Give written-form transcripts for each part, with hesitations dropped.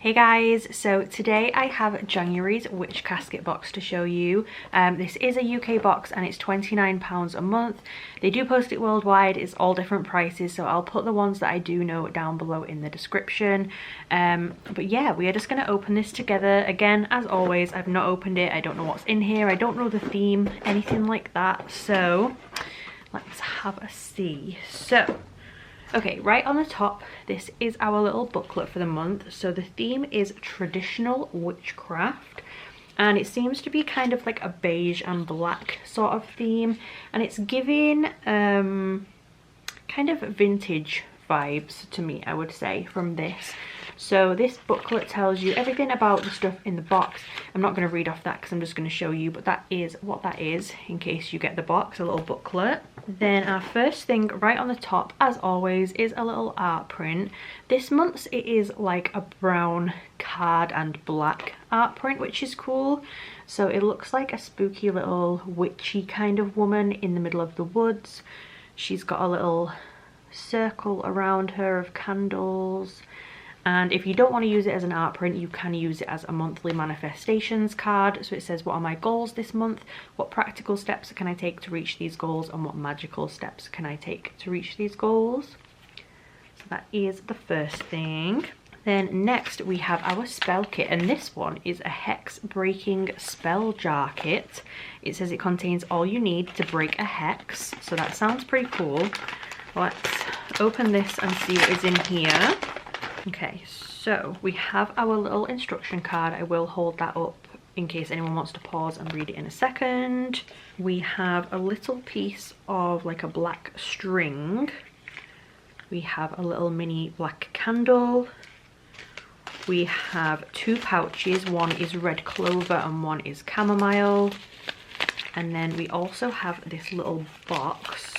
Hey guys, so today I have January's Witch Casket box to show you. This is a UK box and it's £29 a month. They do post it worldwide, it's all different prices, so I'll put the ones that I do know down below in the description. But yeah, we are just going to open this together. Again, as always, I've not opened it, I don't know what's in here, I don't know the theme, anything like that, so let's have a see. So okay, right on the top, this is our little booklet for the month. So the theme is traditional witchcraft, and it seems to be kind of like a beige and black sort of theme, and it's giving kind of vintage vibes to me, I would say, from this. So this booklet tells you everything about the stuff in the box. I'm not going to read off that because I'm just going to show you, but that is what that is in case you get the box, a little booklet. Then our first thing right on the top, as always, is a little art print. This month's it is like a brown card and black art print, which is cool. So it looks like a spooky little witchy kind of woman in the middle of the woods. She's got a little circle around her of candles. And if you don't want to use it as an art print, you can use it as a monthly manifestations card. So it says, what are my goals this month? What practical steps can I take to reach these goals? And what magical steps can I take to reach these goals? So that is the first thing. Then next we have our spell kit, and this one is a hex breaking spell jar kit. It says it contains all you need to break a hex. So that sounds pretty cool. Let's open this and see what is in here. Okay, so we have our little instruction card. I will hold that up in case anyone wants to pause and read it in a second. We have a little piece of like a black string. We have a little mini black candle. We have two pouches. One is red clover and one is chamomile. And then we also have this little box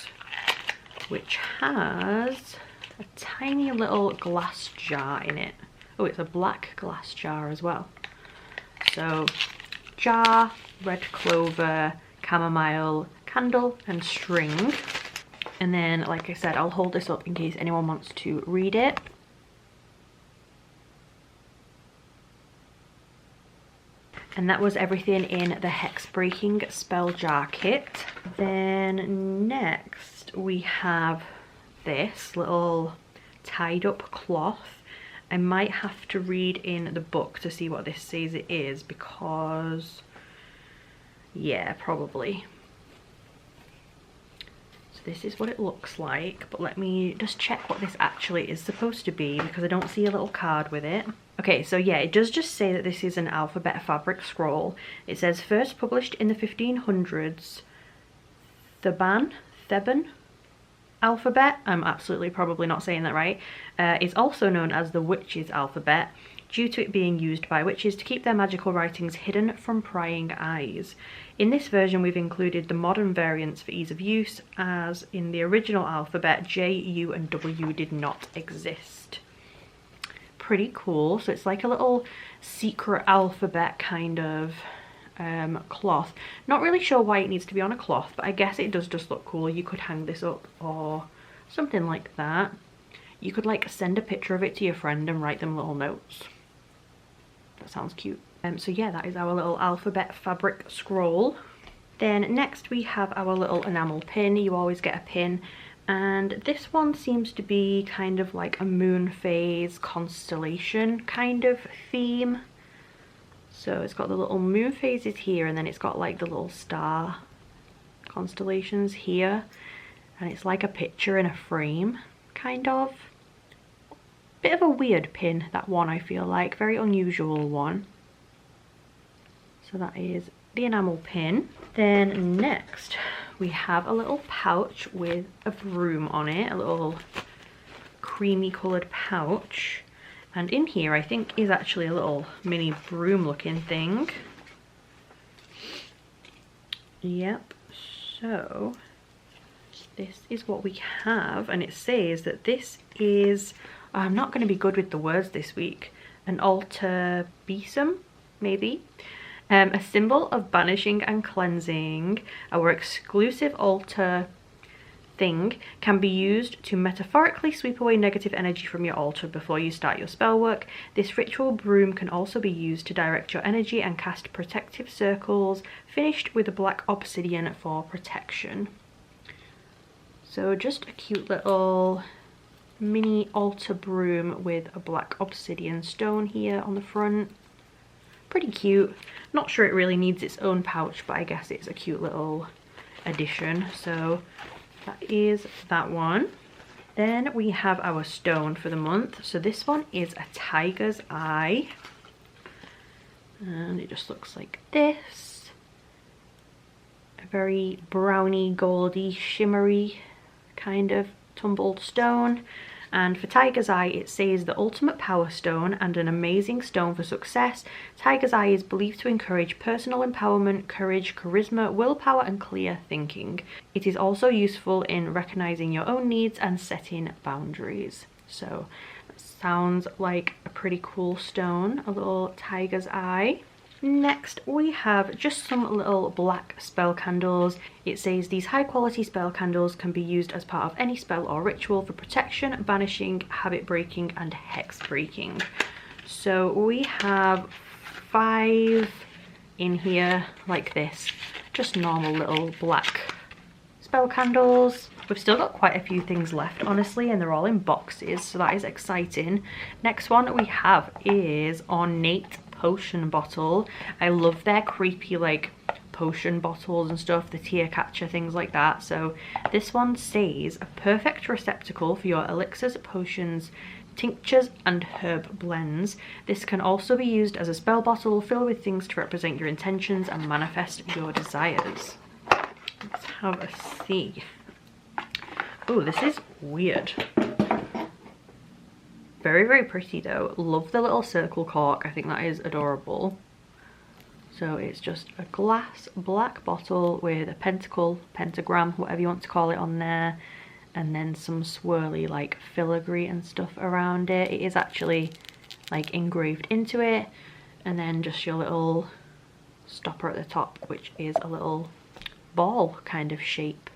which has a tiny little glass jar in it. Oh, it's a black glass jar as well. So jar, red clover, chamomile, candle and string. And then, like I said, I'll hold this up in case anyone wants to read it. And that was everything in the hex breaking spell jar kit. Then next we have this little tied up cloth. I might have to read in the book to see what this says it is, because yeah, probably. So this is what it looks like, but let me just check what this actually is supposed to be, because I don't see a little card with it. Okay, so yeah, it does just say that this is an alphabet fabric scroll. It says first published in the 1500s, Theban alphabet, I'm absolutely probably not saying that right, is also known as the witch's alphabet, due to it being used by witches to keep their magical writings hidden from prying eyes. In this version we've included the modern variants for ease of use, as in the original alphabet J, U and W did not exist. Pretty cool. So it's like a little secret alphabet kind of cloth. Not really sure why it needs to be on a cloth, but I guess it does just look cool. You could hang this up or something like that. You could like send a picture of it to your friend and write them little notes. That sounds cute. So yeah, that is our little alphabet fabric scroll. Then next we have our little enamel pin. You always get a pin, and this one seems to be kind of like a moon phase constellation kind of theme. So it's got the little moon phases here, and then it's got like the little star constellations here, and it's like a picture in a frame, kind of. Bit of a weird pin, that one, I feel like. Very unusual one. So that is the enamel pin. Then next we have a little pouch with a broom on it, a little creamy coloured pouch. And in here, I think, is actually a little mini broom looking thing. Yep, so this is what we have, and it says that this is, I'm not going to be good with the words this week, an altar besom, maybe. A symbol of banishing and cleansing. Our exclusive altar thing can be used to metaphorically sweep away negative energy from your altar before you start your spell work. This ritual broom can also be used to direct your energy and cast protective circles, finished with a black obsidian for protection. So just a cute little mini altar broom with a black obsidian stone here on the front. Pretty cute. Not sure it really needs its own pouch, but I guess it's a cute little addition. So that is that one. Then we have our stone for the month. So this one is a tiger's eye, and it just looks like this. A very browny, goldy, shimmery kind of tumbled stone. And for Tiger's Eye, it says the ultimate power stone and an amazing stone for success. Tiger's Eye is believed to encourage personal empowerment, courage, charisma, willpower, and clear thinking. It is also useful in recognizing your own needs and setting boundaries. So that sounds like a pretty cool stone, a little Tiger's Eye. Next, we have just some little black spell candles. It says these high quality spell candles can be used as part of any spell or ritual for protection, banishing, habit breaking, and hex breaking. So we have 5 in here like this, just normal little black spell candles. We've still got quite a few things left, honestly, and they're all in boxes, so that is exciting. Next one we have is Ornate Potion Bottle. I love their creepy like potion bottles and stuff, the tear catcher, things like that. So this one says a perfect receptacle for your elixirs, potions, tinctures, and herb blends. This can also be used as a spell bottle filled with things to represent your intentions and manifest your desires. Let's have a see. Oh, this is weird. Very, very pretty though. Love the little circle cork. I think that is adorable. So it's just a glass black bottle with a pentacle, pentagram, whatever you want to call it, on there. And then some swirly like filigree and stuff around it. It is actually like engraved into it. And then just your little stopper at the top, which is a little ball kind of shape.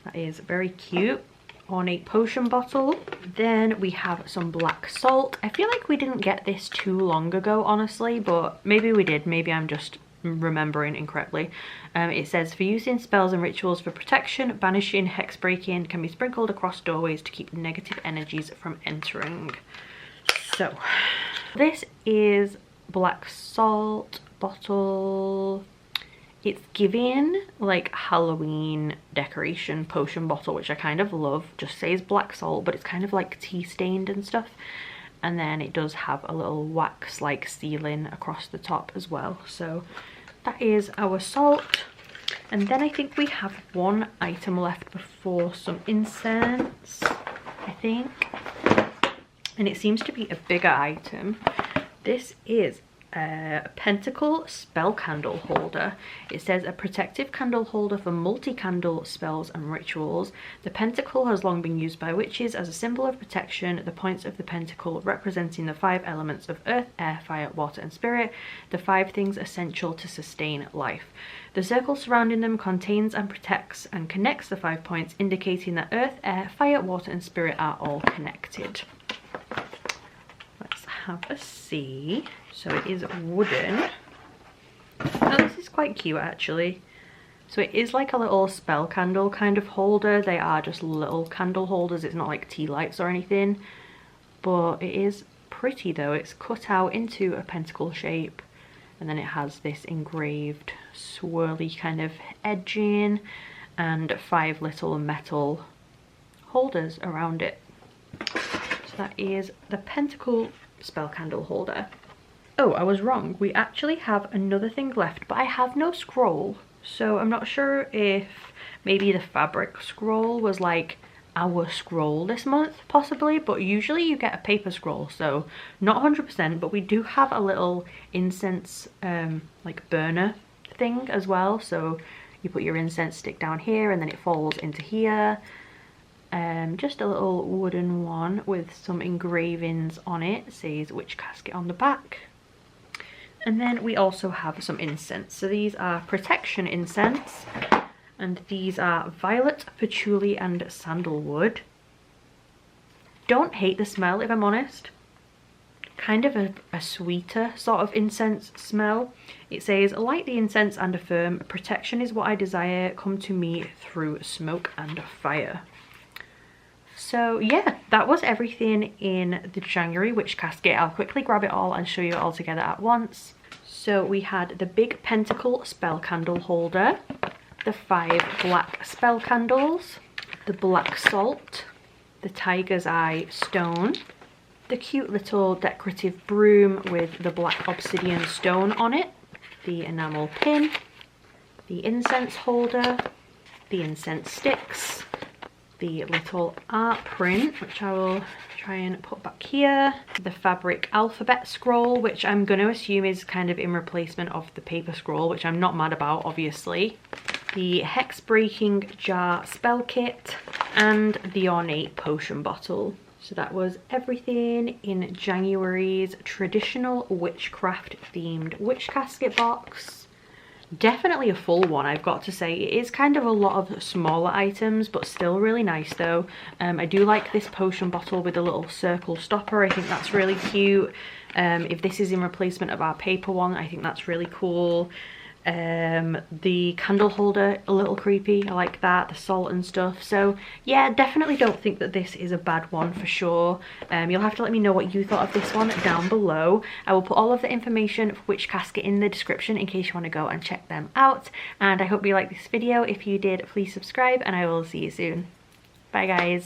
That is very cute. Ornate potion bottle. Then we have some black salt. I feel like we didn't get this too long ago, honestly, but maybe we did. Maybe I'm just remembering incorrectly. It says for use in spells and rituals for protection, banishing, hex breaking, can be sprinkled across doorways to keep negative energies from entering. So this is black salt bottle. It's giving like Halloween decoration potion bottle, which I kind of love. Just says black salt, but it's kind of like tea stained and stuff. And then it does have a little wax like sealing across the top as well. So that is our salt. And then I think we have one item left before some incense, I think. And it seems to be a bigger item. This is a pentacle spell candle holder. It says a protective candle holder for multi-candle spells and rituals. The pentacle has long been used by witches as a symbol of protection, the points of the pentacle representing the 5 elements of earth, air, fire, water, and spirit, the 5 things essential to sustain life. The circle surrounding them contains and protects and connects the 5 points, indicating that earth, air, fire, water, and spirit are all connected. Let's have a see. So it is wooden. Oh, this is quite cute actually. So it is like a little spell candle kind of holder. They are just little candle holders. It's not like tea lights or anything. But it is pretty though. It's cut out into a pentacle shape. And then it has this engraved swirly kind of edging. And 5 little metal holders around it. So that is the pentacle spell candle holder. Oh, I was wrong. We actually have another thing left, but I have no scroll. So I'm not sure if maybe the fabric scroll was like our scroll this month, possibly. But usually you get a paper scroll, so not 100%. But we do have a little incense like burner thing as well. So you put your incense stick down here and then it falls into here. Just a little wooden one with some engravings on it. It says Witch Casket on the back. And then we also have some incense. So these are protection incense. And these are violet, patchouli and sandalwood. Don't hate the smell, if I'm honest. Kind of a sweeter sort of incense smell. It says, light the incense and affirm, protection is what I desire, come to me through smoke and fire. So yeah, that was everything in the January witch casket. I'll quickly grab it all and show you it all together at once. So we had the big pentacle spell candle holder, the 5 black spell candles, the black salt, the tiger's eye stone, the cute little decorative broom with the black obsidian stone on it, the enamel pin, the incense holder, the incense sticks, the little art print, which I will try and put back here, the fabric alphabet scroll, which I'm going to assume is kind of in replacement of the paper scroll, which I'm not mad about, obviously, the hex breaking jar spell kit, and the ornate potion bottle. So that was everything in January's traditional witchcraft themed witch casket box. Definitely a full one, I've got to say. It is kind of a lot of smaller items, but still really nice though. I do like this potion bottle with a little circle stopper. I think that's really cute. If this is in replacement of our paper one, I think that's really cool. The candle holder, a little creepy, I like that, the salt and stuff. So yeah, definitely don't think that this is a bad one for sure. You'll have to let me know what you thought of this one down below. I will put all of the information for Witch Casket in the description in case you want to go and check them out. And I hope you liked this video. If you did, please subscribe and I will see you soon. Bye guys.